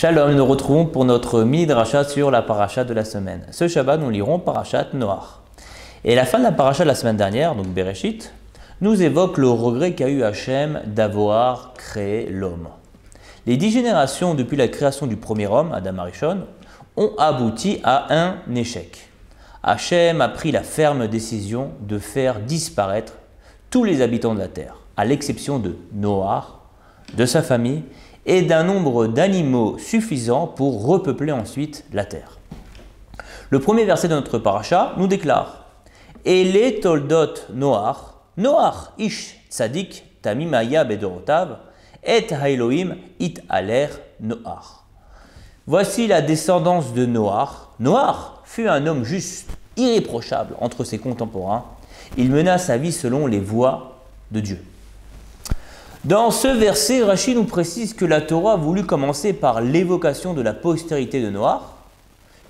Shalom, nous nous retrouvons pour notre mini-dracha sur la paracha de la semaine. Ce Shabbat, nous lirons parachat Noach. Et la fin de la paracha de la semaine dernière, donc Bereshit, nous évoque le regret qu'a eu Hachem d'avoir créé l'homme. Les 10 générations depuis la création du premier homme, Adam Arishon, ont abouti à un échec. Hachem a pris la ferme décision de faire disparaître tous les habitants de la terre, à l'exception de Noach, de sa famille et d'un nombre d'animaux suffisant pour repeupler ensuite la terre. Le premier verset de notre paracha nous déclare « Ele toldot Noach, Noach ish tzadik tamim haya bedorotav, et haElohim it aler Noach. » Voici la descendance de Noach. Noach fut un homme juste, irréprochable entre ses contemporains. Il mena sa vie selon les voies de Dieu. Dans ce verset, Rashi nous précise que la Torah a voulu commencer par l'évocation de la postérité de Noach,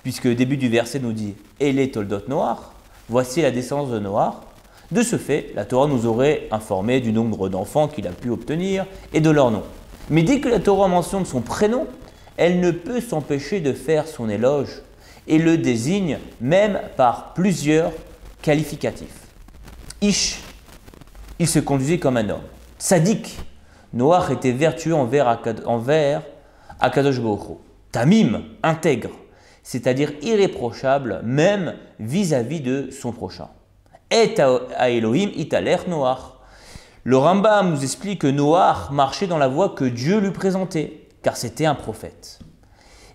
puisque le début du verset nous dit « Ele toldot Noach », voici la descendance de Noach. De ce fait, la Torah nous aurait informé du nombre d'enfants qu'il a pu obtenir et de leur nom. Mais dès que la Torah mentionne son prénom, elle ne peut s'empêcher de faire son éloge et le désigne même par plusieurs qualificatifs. Ish, il se conduisait comme un homme. Tzadik, Noach était vertueux envers Akadosh Baruch Hu. Tamim, intègre, c'est-à-dire irréprochable même vis-à-vis de son prochain. Et haElohim italer Noach. Le Rambam nous explique que Noach marchait dans la voie que Dieu lui présentait, car c'était un prophète.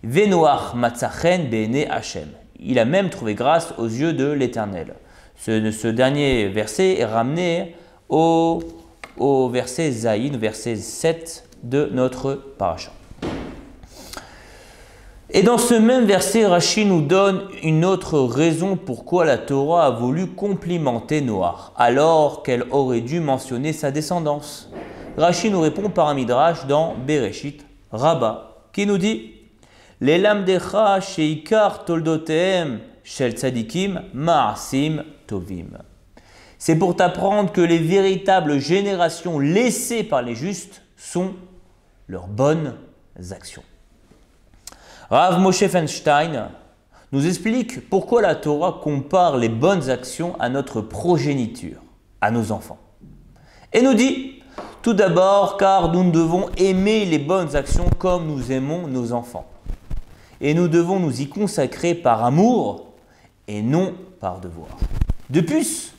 Ve Noach matzachen be'ene Hashem. Il a même trouvé grâce aux yeux de l'Éternel. Ce dernier verset est ramené au verset Zayin, verset 7 de notre paracha. Et dans ce même verset, Rashi nous donne une autre raison pourquoi la Torah a voulu complimenter Noach, alors qu'elle aurait dû mentionner sa descendance. Rashi nous répond par un midrash dans Bereshit, Rabba, qui nous dit « Lelamdecha sheikar toldotehem shel tzadikim ma'asim tovim » C'est pour t'apprendre que les véritables générations laissées par les justes sont leurs bonnes actions. Rav Moshe Feinstein nous explique pourquoi la Torah compare les bonnes actions à notre progéniture, à nos enfants. Et nous dit, tout d'abord, car nous devons aimer les bonnes actions comme nous aimons nos enfants. Et nous devons nous y consacrer par amour et non par devoir. De plus,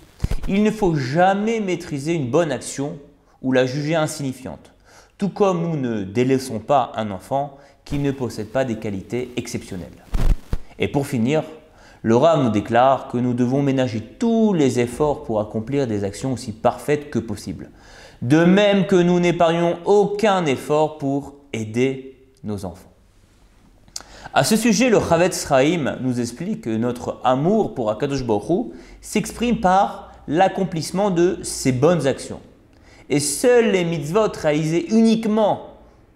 il ne faut jamais maîtriser une bonne action ou la juger insignifiante, tout comme nous ne délaissons pas un enfant qui ne possède pas des qualités exceptionnelles. Et pour finir, le Rav nous déclare que nous devons ménager tous les efforts pour accomplir des actions aussi parfaites que possible, de même que nous n'épargnons aucun effort pour aider nos enfants. À ce sujet, le Chavetz Chaim nous explique que notre amour pour Akadosh Baruch Hu s'exprime par l'accomplissement de ces bonnes actions. Et seuls les mitzvot réalisés uniquement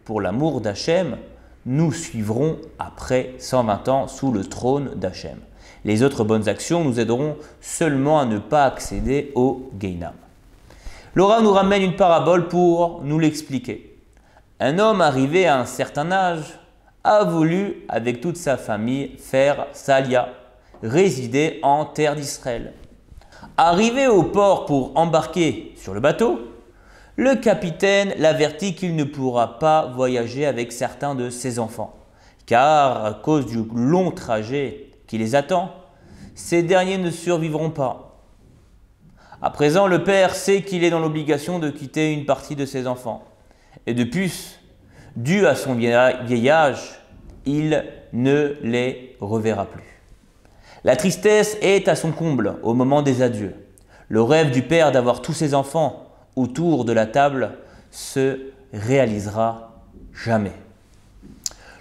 pour l'amour d'Hachem nous suivront après 120 ans sous le trône d'Hachem. Les autres bonnes actions nous aideront seulement à ne pas accéder au Gehinam. Laura nous ramène une parabole pour nous l'expliquer. Un homme arrivé à un certain âge a voulu, avec toute sa famille, faire Salia, résider en terre d'Israël. Arrivé au port pour embarquer sur le bateau, le capitaine l'avertit qu'il ne pourra pas voyager avec certains de ses enfants, car à cause du long trajet qui les attend, ces derniers ne survivront pas. À présent, le père sait qu'il est dans l'obligation de quitter une partie de ses enfants. Et de plus, dû à son vieil âge, il ne les reverra plus. La tristesse est à son comble au moment des adieux. Le rêve du père d'avoir tous ses enfants autour de la table se réalisera jamais.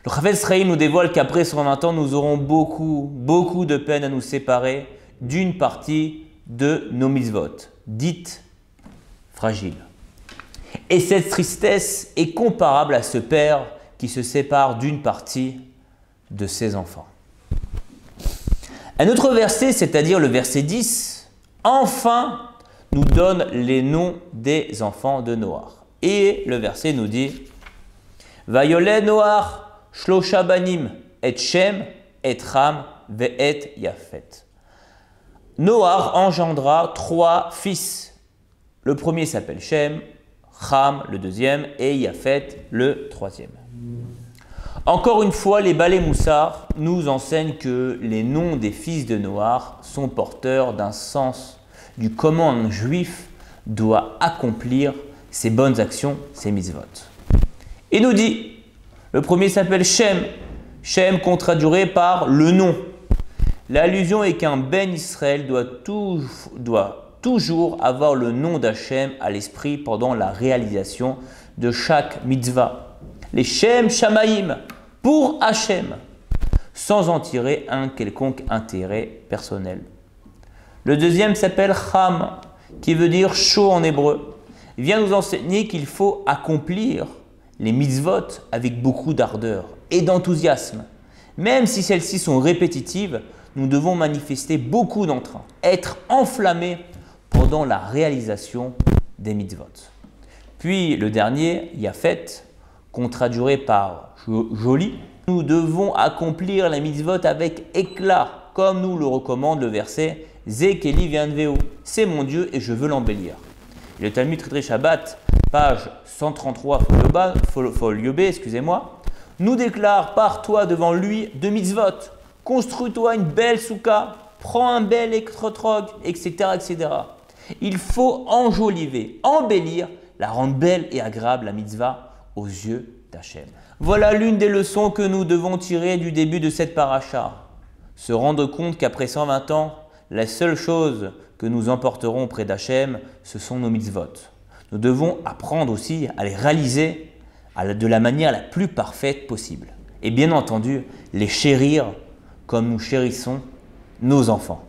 Le Chavetz Chaim nous dévoile qu'après 120 ans, nous aurons beaucoup de peine à nous séparer d'une partie de nos mitzvot, dites fragiles. Et cette tristesse est comparable à ce père qui se sépare d'une partie de ses enfants. Un autre verset, c'est-à-dire le verset 10, enfin nous donne les noms des enfants de Noach. Et le verset nous dit « Vayoled Noach Shlosha banim et Shem et Ram ve'et Yafet. Noach engendra 3 fils. Le premier s'appelle Shem, Ram le deuxième et Yafet le troisième. Encore une fois, les Balei Moussar nous enseignent que les noms des fils de Noach sont porteurs d'un sens du comment un juif doit accomplir ses bonnes actions, ses mitzvot. Il nous dit, le premier s'appelle Shem. Shem qu'on traduirait par le nom. L'allusion est qu'un Ben Israël doit toujours avoir le nom d'Hachem à l'esprit pendant la réalisation de chaque mitzvah. Les Shem Shamaïm, pour Hachem, sans en tirer un quelconque intérêt personnel. Le deuxième s'appelle Cham, qui veut dire chaud en hébreu. Il vient nous enseigner qu'il faut accomplir les mitzvot avec beaucoup d'ardeur et d'enthousiasme. Même si celles-ci sont répétitives, nous devons manifester beaucoup d'entrain, être enflammés pendant la réalisation des mitzvot. Puis le dernier, Yafet, qu'on traduirait par joli, nous devons accomplir la mitzvot avec éclat, comme nous le recommande le verset Zekeli Vianveo, c'est mon Dieu et je veux l'embellir. Le Talmud Traité Shabbat, page 133, folio B, nous déclare par toi devant lui de mitzvot, construis-toi une belle soukha, prends un bel électrotrog, etc., etc. Il faut enjoliver, embellir, la rendre belle et agréable, la mitzvah, aux yeux d'Hachem. Voilà l'une des leçons que nous devons tirer du début de cette paracha. Se rendre compte qu'après 120 ans, la seule chose que nous emporterons auprès d'Hachem, ce sont nos mitzvot. Nous devons apprendre aussi à les réaliser de la manière la plus parfaite possible. Et bien entendu, les chérir comme nous chérissons nos enfants.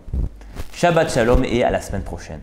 Shabbat Shalom et à la semaine prochaine.